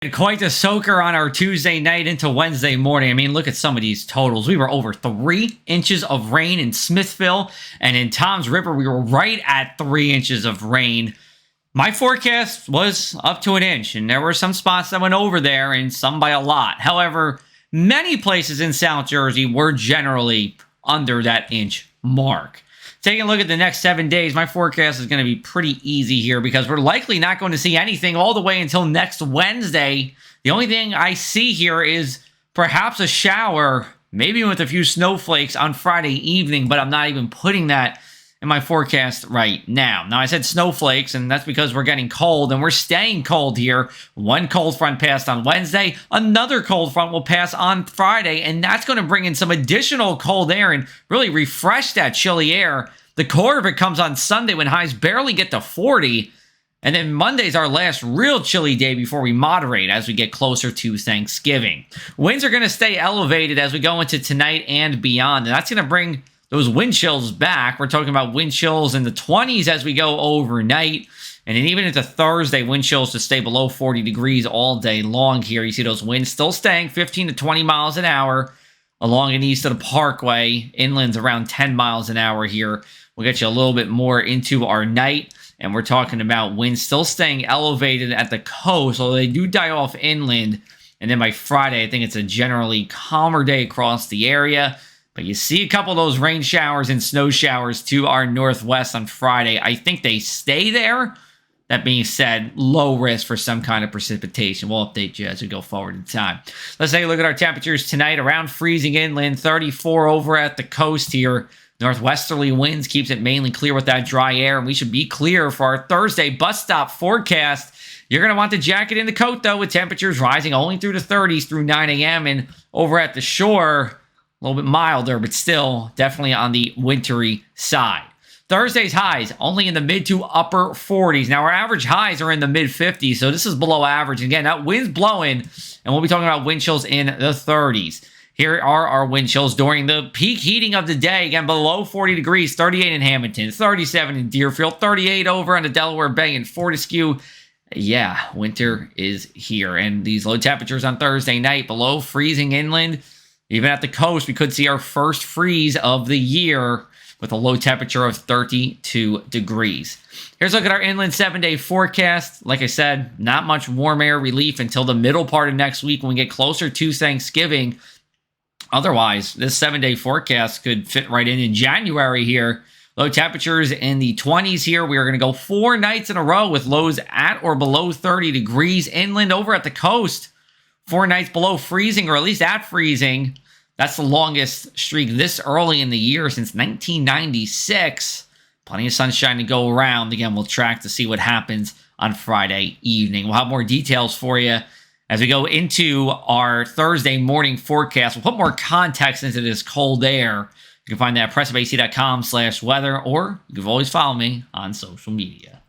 Quite the soaker on our Tuesday night into Wednesday morning. I mean, look at some of these totals. We were over 3 inches of rain in Smithville, and in Tom's River, we were right at 3 inches of rain. My forecast was up to an inch, and there were some spots that went over there, and some by a lot. However, many places in South Jersey were generally under that inch mark. Taking a look at the next 7 days, my forecast is going to be pretty easy here because we're likely not going to see anything all the way until next Wednesday. The only thing I see here is perhaps a shower, maybe with a few snowflakes on Friday evening, but I'm not even putting that in my forecast right now. Now, I said snowflakes, and that's because we're getting cold, and we're staying cold here. One cold front passed on Wednesday. Another cold front will pass on Friday, and that's going to bring in some additional cold air and really refresh that chilly air. The core of it comes on Sunday when highs barely get to 40, and then Monday's our last real chilly day before we moderate as we get closer to Thanksgiving. Winds are going to stay elevated as we go into tonight and beyond, and that's going to bring those wind chills back. We're talking about wind chills in the 20s as we go overnight. And then even into Thursday, wind chills to stay below 40 degrees all day long here. You see those winds still staying 15 to 20 miles an hour along and east of the Parkway. Inland's around 10 miles an hour here. We'll get you a little bit more into our night. And we're talking about winds still staying elevated at the coast, although they do die off inland. And then by Friday, I think it's a generally calmer day across the area. But you see a couple of those rain showers and snow showers to our northwest on Friday. I think they stay there. That being said, low risk for some kind of precipitation. We'll update you as we go forward in time. Let's take a look at our temperatures tonight. Around freezing inland, 34 over at the coast here. Northwesterly winds keeps it mainly clear with that dry air. And we should be clear for our Thursday bus stop forecast. You're going to want the jacket and the coat, though, with temperatures rising only through the 30s through 9 a.m. And over at the shore, a little bit milder, but still definitely on the wintry side. Thursday's highs only in the mid to upper 40s. Now, our average highs are in the mid 50s, so this is below average. Again, that wind's blowing, and we'll be talking about wind chills in the 30s. Here are our wind chills during the peak heating of the day. Again, below 40 degrees, 38 in Hamilton, 37 in Deerfield, 38 over on the Delaware Bay and Fortescue. Yeah, winter is here. And these low temperatures on Thursday night, below freezing inland. Even at the coast, we could see our first freeze of the year with a low temperature of 32 degrees. Here's a look at our inland 7-day forecast. Like I said, not much warm air relief until the middle part of next week when we get closer to Thanksgiving. Otherwise, this 7-day forecast could fit right in January here. Low temperatures in the 20s here. We are going to go 4 nights in a row with lows at or below 30 degrees inland. Over at the coast, 4 nights below freezing, or at least at freezing. That's the longest streak this early in the year since 1996. Plenty of sunshine to go around. Again, we'll track to see what happens on Friday evening. We'll have more details for you as we go into our Thursday morning forecast. We'll put more context into this cold air. You can find that at pressureac.com/weather, or you can always follow me on social media.